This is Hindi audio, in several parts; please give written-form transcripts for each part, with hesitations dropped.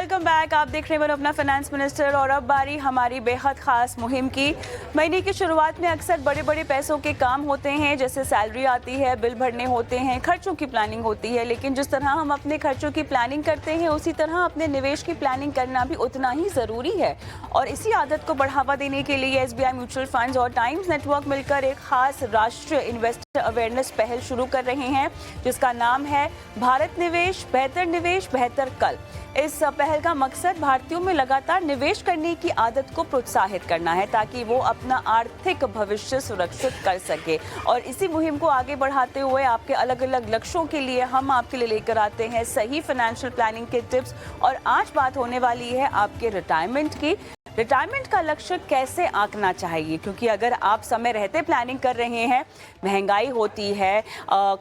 Welcome back. आप देख रहे हैं अपना फाइनेंस मिनिस्टर और अब बारी हमारी बेहद खास मुहिम की। महीने की शुरुआत में अक्सर बड़े बड़े पैसों के काम होते हैं, जैसे सैलरी आती है, बिल भरने होते हैं, खर्चों की प्लानिंग होती है। लेकिन जिस तरह हम अपने खर्चों की प्लानिंग करते हैं उसी तरह अपने निवेश की प्लानिंग करना भी उतना ही ज़रूरी है। और इसी आदत को बढ़ावा देने के लिए SBI म्यूचुअल फंड्स और टाइम्स नेटवर्क मिलकर एक खास राष्ट्रीय इन्वेस्टर अवेयरनेस पहल शुरू कर रहे हैं, जिसका नाम है भारत निवेश बेहतर कल। इस पहल का मकसद भारतीयों में लगातार निवेश करने की आदत को प्रोत्साहित करना है, ताकि वो अपना आर्थिक भविष्य सुरक्षित कर सके। और इसी मुहिम को आगे बढ़ाते हुए आपके अलग अलग लक्ष्यों के लिए हम आपके लिए लेकर आते हैं सही फाइनेंशियल प्लानिंग के टिप्स। और आज बात होने वाली है आपके रिटायरमेंट की। रिटायरमेंट का लक्ष्य कैसे आंकना चाहिए, क्योंकि अगर आप समय रहते प्लानिंग कर रहे हैं, महंगाई होती है,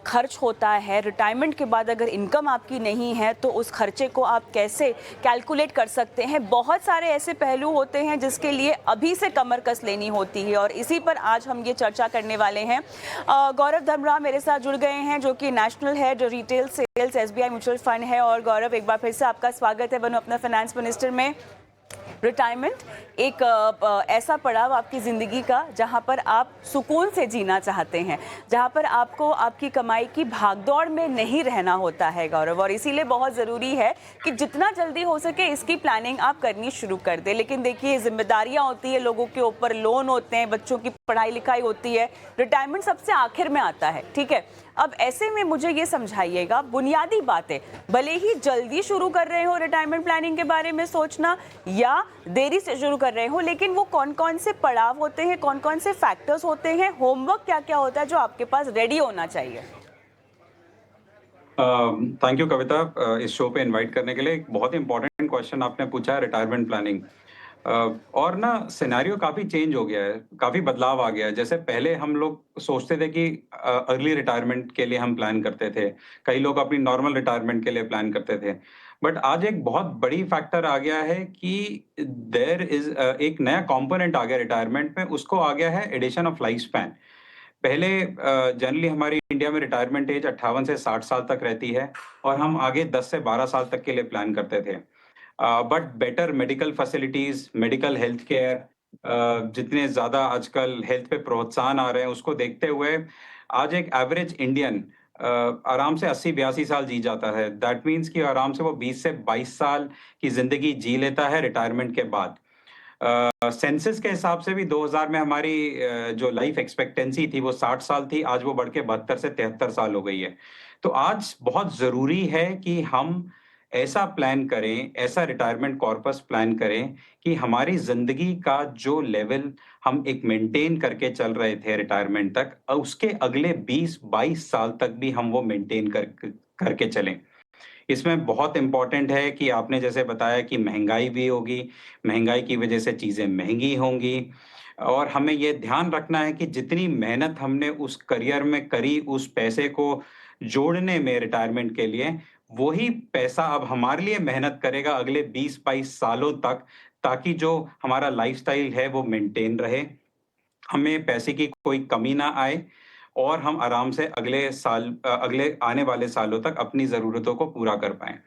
खर्च होता है, रिटायरमेंट के बाद अगर इनकम आपकी नहीं है तो उस खर्चे को आप कैसे कैलकुलेट कर सकते हैं। बहुत सारे ऐसे पहलू होते हैं जिसके लिए अभी से कमर कस लेनी होती है और इसी पर आज हम ये चर्चा करने वाले हैं। गौरव धर्मरा मेरे साथ जुड़ गए हैं, जो कि national head retail sales SBI mutual fund है। और गौरव, एक बार फिर से आपका स्वागत है बनो अपना फाइनेंस मिनिस्टर में। रिटायरमेंट एक ऐसा पड़ाव आपकी ज़िंदगी का जहां पर आप सुकून से जीना चाहते हैं, जहां पर आपको आपकी कमाई की भागदौड़ में नहीं रहना होता है गौरव। और इसीलिए बहुत ज़रूरी है कि जितना जल्दी हो सके इसकी प्लानिंग आप करनी शुरू कर दें। लेकिन देखिए, जिम्मेदारियां होती है लोगों के ऊपर, लोन होते हैं, बच्चों की पढ़ाई लिखाई होती है, रिटायरमेंट सबसे आखिर में आता है, ठीक है। अब ऐसे में मुझे ये समझाइएगा, बुनियादी बातें, भले ही जल्दी शुरू कर रहे हो रिटायरमेंट प्लानिंग के बारे में सोचना या देरी से शुरू कर रहे हो, लेकिन वो कौन कौन से पड़ाव होते हैं, कौन कौन से फैक्टर्स होते हैं, होमवर्क क्या क्या होता है जो आपके पास रेडी होना चाहिए। थैंक यू कविता, इस शो पे इनवाइट करने के लिए। एक बहुत इंपॉर्टेंट क्वेश्चन आपने पूछा है, रिटायरमेंट प्लानिंग। और ना सिनेरियो काफ़ी चेंज हो गया है, काफ़ी बदलाव आ गया है। जैसे पहले हम लोग सोचते थे कि अर्ली रिटायरमेंट के लिए हम प्लान करते थे, कई लोग अपनी नॉर्मल रिटायरमेंट के लिए प्लान करते थे। बट आज एक बहुत बड़ी फैक्टर आ गया है कि देयर इज़ एक नया कंपोनेंट आ गया रिटायरमेंट में, उसको आ गया है एडिशन ऑफ लाइफ स्पैन। पहले जनरली हमारी इंडिया में रिटायरमेंट एज 58 से 60 साल तक रहती है और हम आगे 10 से 12 साल तक के लिए प्लान करते थे। But better medical facilities, medical health care, जितने ज़्यादा आजकल हेल्थ पे प्रोत्साहन आ रहे हैं, उसको देखते हुए आज एक एवरेज इंडियन आराम से 80-82 साल जी जाता है। दैट मीन्स कि आराम से वो 20 से 22 साल की ज़िंदगी जी लेता है रिटायरमेंट के बाद। सेंसस के हिसाब से भी 2000 में हमारी जो लाइफ एक्सपेक्टेंसी थी वो 60 साल थी, आज वो बढ़ के 72 से 73 साल हो गई है। तो आज बहुत ज़रूरी है कि हम ऐसा प्लान करें, ऐसा रिटायरमेंट कॉर्पस प्लान करें कि हमारी ज़िंदगी का जो लेवल हम एक मेंटेन करके चल रहे थे रिटायरमेंट तक, उसके अगले 20-22 साल तक भी हम वो मेंटेन करके चलें। इसमें बहुत इम्पोर्टेंट है कि आपने जैसे बताया कि महँगाई भी होगी, महँगाई की वजह से चीज़ें महँगी होंगी और हमें ये ध्यान रखना है कि जितनी मेहनत हमने उस करियर में करी, उस पैसे को जोड़ने में रिटायरमेंट के लिए, वही पैसा अब हमारे लिए मेहनत करेगा अगले 20-22 सालों तक, ताकि जो हमारा लाइफ़स्टाइल है वो मेंटेन रहे, हमें पैसे की कोई कमी ना आए और हम आराम से अगले आने वाले सालों तक अपनी ज़रूरतों को पूरा कर पाएँ।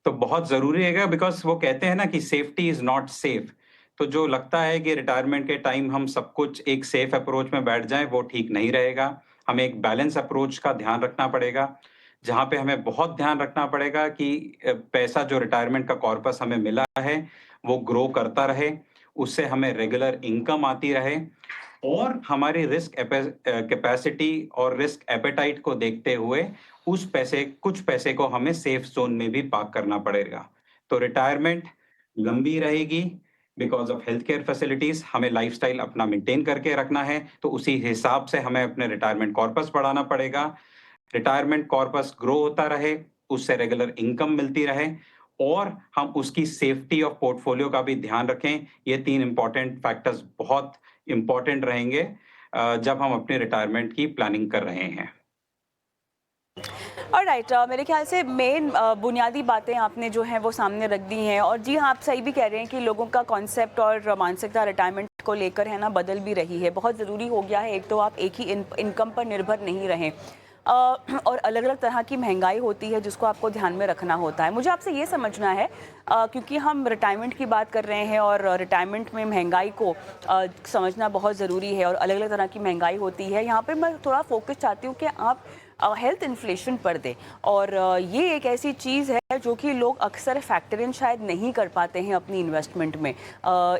तो बहुत ज़रूरी है बिकॉज़ वो कहते हैं ना कि सेफ्टी इज़ नॉट सेफ। तो जो लगता है कि रिटायरमेंट के टाइम हम सब कुछ एक सेफ अप्रोच में बैठ जाएँ, वो ठीक नहीं रहेगा। हमें एक बैलेंस अप्रोच का ध्यान रखना पड़ेगा, जहाँ पे हमें बहुत ध्यान रखना पड़ेगा कि पैसा जो रिटायरमेंट का कॉर्पस हमें मिला है, वो ग्रो करता रहे, उससे हमें रेगुलर इनकम आती रहे और हमारी कैपेसिटी और रिस्क एपेटाइट को देखते हुए कुछ पैसे को हमें सेफ ज़ोन में भी पार्क करना पड़ेगा। तो रिटायरमेंट लंबी रहेगी because of health care facilities, हमें लाइफ़स्टाइल अपना मेंटेन करके रखना है, तो उसी हिसाब से हमें अपने रिटायरमेंट कॉर्पस बढ़ाना पड़ेगा। रिटायरमेंट कॉर्पस ग्रो होता रहे, उससे रेगुलर इनकम मिलती रहे और हम उसकी सेफ्टी ऑफ पोर्टफोलियो का भी ध्यान रखें। ये 3 इम्पोर्टेंट फैक्टर्स बहुत इम्पोर्टेंट रहेंगे जब हम अपने रिटायरमेंट की प्लानिंग कर रहे हैं। ऑलराइट, मेरे ख्याल से मेन बुनियादी बातें आपने जो हैं वो सामने रख दी हैं। और जी हाँ, आप सही भी कह रहे हैं कि लोगों का कॉन्सेप्ट और मानसिकता रिटायरमेंट को लेकर है ना बदल भी रही है। बहुत ज़रूरी हो गया है, एक तो आप एक ही इनकम पर निर्भर नहीं रहें। और अलग अलग तरह की महंगाई होती है जिसको आपको ध्यान में रखना होता है। मुझे आपसे ये समझना है, क्योंकि हम रिटायरमेंट की बात कर रहे हैं और रिटायरमेंट में महंगाई को समझना बहुत ज़रूरी है और अलग अलग तरह की महंगाई होती है। यहाँ पर मैं थोड़ा फोकस चाहती हूँ कि आप हेल्थ इन्फ्लेशन पर दें, और ये एक ऐसी चीज़ है जो कि लोग अक्सर फैक्टर इन शायद नहीं कर पाते हैं अपनी इन्वेस्टमेंट में।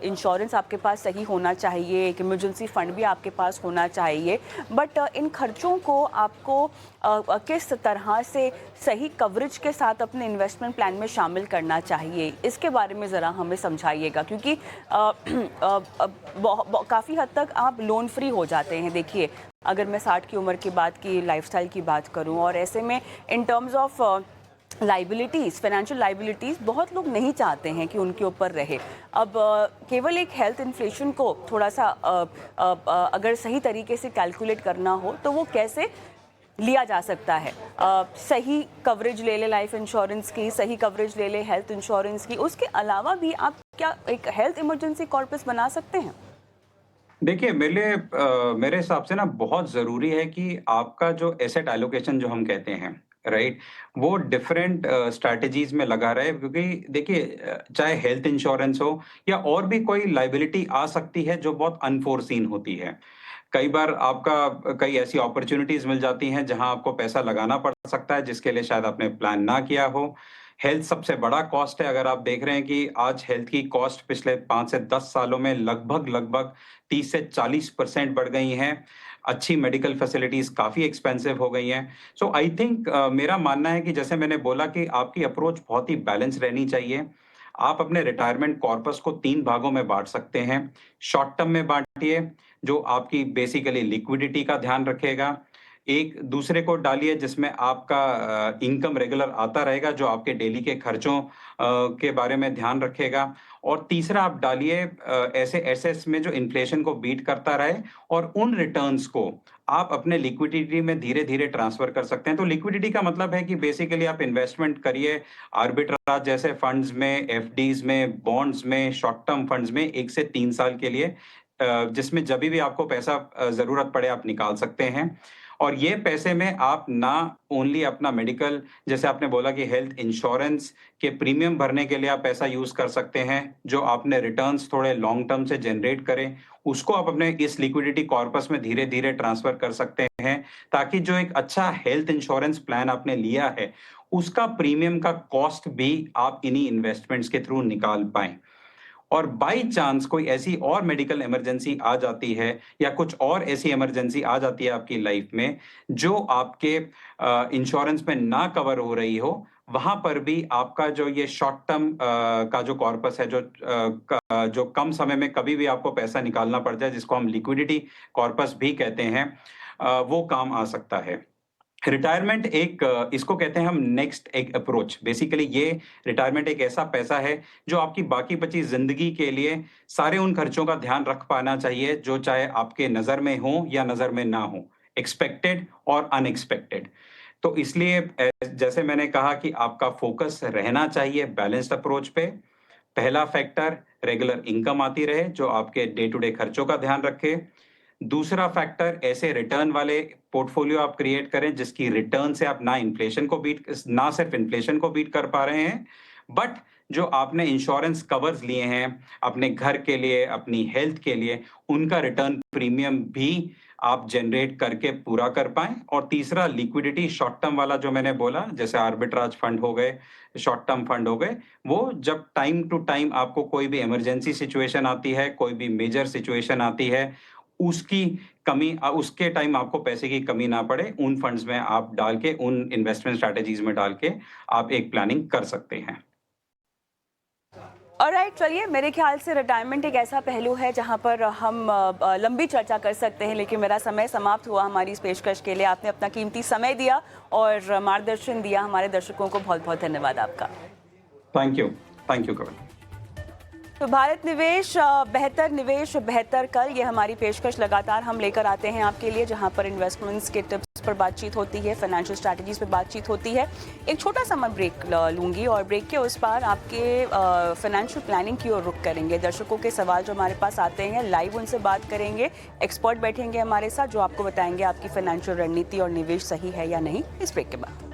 इंश्योरेंस आपके पास सही होना चाहिए, एक इमरजेंसी फंड भी आपके पास होना चाहिए, बट इन खर्चों को आपको किस तरह से सही कवरेज के साथ अपने इन्वेस्टमेंट प्लान में शामिल करना चाहिए, इसके बारे में ज़रा हमें समझाइएगा, क्योंकि काफ़ी हद तक आप लोन फ्री हो जाते हैं। देखिए, अगर मैं 60 की उम्र के बाद की लाइफस्टाइल की बात करूं, और ऐसे में in terms of liabilities, financial liabilities बहुत लोग नहीं चाहते हैं कि उनके ऊपर रहे। अब केवल एक हेल्थ इन्फ्लेशन को थोड़ा सा अगर सही तरीके से कैलकुलेट करना हो तो वो कैसे लिया जा सकता है? सही कवरेज ले ले लाइफ इंश्योरेंस की, सही कवरेज ले ले हेल्थ इंश्योरेंस की, उसके अलावा भी आप क्या एक हेल्थ इमरजेंसी कॉर्पस बना सकते हैं? देखिए, मेरे हिसाब से ना बहुत ज़रूरी है कि आपका जो एसेट एलोकेशन जो हम कहते हैं, राइट? वो डिफरेंट स्ट्रैटेजीज़ में लगा रहे, क्योंकि देखिए चाहे हेल्थ इंश्योरेंस हो या और भी कोई लायबिलिटी आ सकती है जो बहुत अनफोर्सीन होती है। कई बार आपका कई ऐसी अपॉर्च्युनिटीज़ मिल जाती हैं जहां आपको पैसा लगाना पड़ सकता है जिसके लिए शायद आपने प्लान ना किया हो। हेल्थ सबसे बड़ा कॉस्ट है। अगर आप देख रहे हैं कि आज हेल्थ की कॉस्ट पिछले 5 से 10 सालों में लगभग 30 से 40% बढ़ गई हैं। अच्छी मेडिकल फैसिलिटीज़ काफ़ी एक्सपेंसिव हो गई हैं। सो आई थिंक मेरा मानना है कि जैसे मैंने बोला कि आपकी अप्रोच बहुत ही बैलेंस रहनी चाहिए। आप अपने रिटायरमेंट कॉर्पस को 3 भागों में बाँट सकते हैं। शॉर्ट टर्म में बाँटिए, जो आपकी बेसिकली लिक्विडिटी का ध्यान रखेगा। एक दूसरे को डालिए जिसमें आपका इनकम रेगुलर आता रहेगा, जो आपके डेली के खर्चों के बारे में ध्यान रखेगा। और तीसरा आप डालिए ऐसे एसेट्स में जो इन्फ्लेशन को बीट करता रहे, और उन रिटर्न्स को आप अपने लिक्विडिटी में धीरे-धीरे ट्रांसफ़र कर सकते हैं। तो लिक्विडिटी का मतलब है कि बेसिकली आप इन्वेस्टमेंट करिए आर्बिट्राज जैसे फंड्स में, एफडीज़ में, बॉन्ड्स में, शॉर्ट टर्म फंड्स में 1 से 3 साल के लिए, जिसमें जभी भी आपको पैसा ज़रूरत पड़े आप निकाल सकते हैं। और ये पैसे में आप ना ओनली अपना मेडिकल, जैसे आपने बोला कि हेल्थ इंश्योरेंस के प्रीमियम भरने के लिए आप पैसा यूज़ कर सकते हैं, जो आपने रिटर्न्स थोड़े लॉन्ग टर्म से जनरेट करें, उसको आप अपने इस लिक्विडिटी कॉर्पस में धीरे-धीरे ट्रांसफ़र कर सकते हैं, ताकि जो एक अच्छा हेल्थ इंश्योरेंस प्लान आपने लिया है, उसका प्रीमियम का कॉस्ट भी आप इन्हीं इन्वेस्टमेंट्स के थ्रू निकाल पाएँ। और बाई चांस कोई ऐसी और मेडिकल इमरजेंसी आ जाती है या कुछ और ऐसी इमरजेंसी आ जाती है आपकी लाइफ में जो आपके इंश्योरेंस में ना कवर हो रही हो, वहां पर भी आपका जो ये शॉर्ट टर्म का जो कॉर्पस है, जो कम समय में कभी भी आपको पैसा निकालना पड़ जाए, जिसको हम लिक्विडिटी कॉर्पस भी कहते हैं, वो काम आ सकता है। रिटायरमेंट इसको कहते हैं हम नेक्स्ट एक अप्रोच। बेसिकली ये रिटायरमेंट एक ऐसा पैसा है जो आपकी बाकी बची ज़िंदगी के लिए सारे उन खर्चों का ध्यान रख पाना चाहिए जो चाहे आपके नज़र में हो या नज़र में ना हो, एक्सपेक्टेड और अनएक्सपेक्टेड। तो इसलिए जैसे मैंने कहा कि आपका फ़ोकस रहना चाहिए बैलेंस्ड अप्रोच पे। पहला फैक्टर रेगुलर इनकम आती रहे जो आपके डे टू डे खर्चों का ध्यान रखे। दूसरा फैक्टर ऐसे रिटर्न वाले पोर्टफोलियो आप क्रिएट करें जिसकी रिटर्न से आप ना सिर्फ इन्फ्लेशन को बीट कर पा रहे हैं, बट जो आपने इंश्योरेंस कवर्स लिए हैं अपने घर के लिए, अपनी हेल्थ के लिए, उनका रिटर्न प्रीमियम भी आप जनरेट करके पूरा कर पाएं। और तीसरा लिक्विडिटी शॉर्ट टर्म वाला जो मैंने बोला, जैसे आर्बिट्राज फंड हो गए, शॉर्ट टर्म फंड हो गए, वो जब टाइम टू टाइम आपको कोई भी इमरजेंसी सिचुएशन आती है, कोई भी मेजर सिचुएशन आती है, उसके टाइम आपको पैसे की कमी ना पड़े, उन फंड्स में आप डाल के, उन इन्वेस्टमेंट स्ट्रैटेजीज में डाल के आप एक प्लानिंग कर सकते हैं। ऑलराइट, चलिए, मेरे ख्याल से रिटायरमेंट एक ऐसा पहलू है जहां पर हम लंबी चर्चा कर सकते हैं, लेकिन मेरा समय समाप्त हुआ हमारी इस पेशकश के लिए। आपने अपना कीमती समय दिया और मार्गदर्शन दिया हमारे दर्शकों को। बहुत बहुत धन्यवाद आपका। थैंक यू कविता। तो भारत निवेश बेहतर निवेश बेहतर कल, ये हमारी पेशकश लगातार हम लेकर आते हैं आपके लिए, जहां पर इन्वेस्टमेंट्स के टिप्स पर बातचीत होती है, फाइनेंशियल स्ट्रैटेजीज पर बातचीत होती है। एक छोटा सा मैं ब्रेक लूंगी और ब्रेक के उस पार आपके फाइनेंशियल प्लानिंग की ओर रुख करेंगे। दर्शकों के सवाल जो हमारे पास आते हैं लाइव उनसे बात करेंगे, एक्सपर्ट बैठेंगे हमारे साथ जो आपको बताएंगे आपकी फाइनेंशियल रणनीति और निवेश सही है या नहीं, इस ब्रेक के बाद।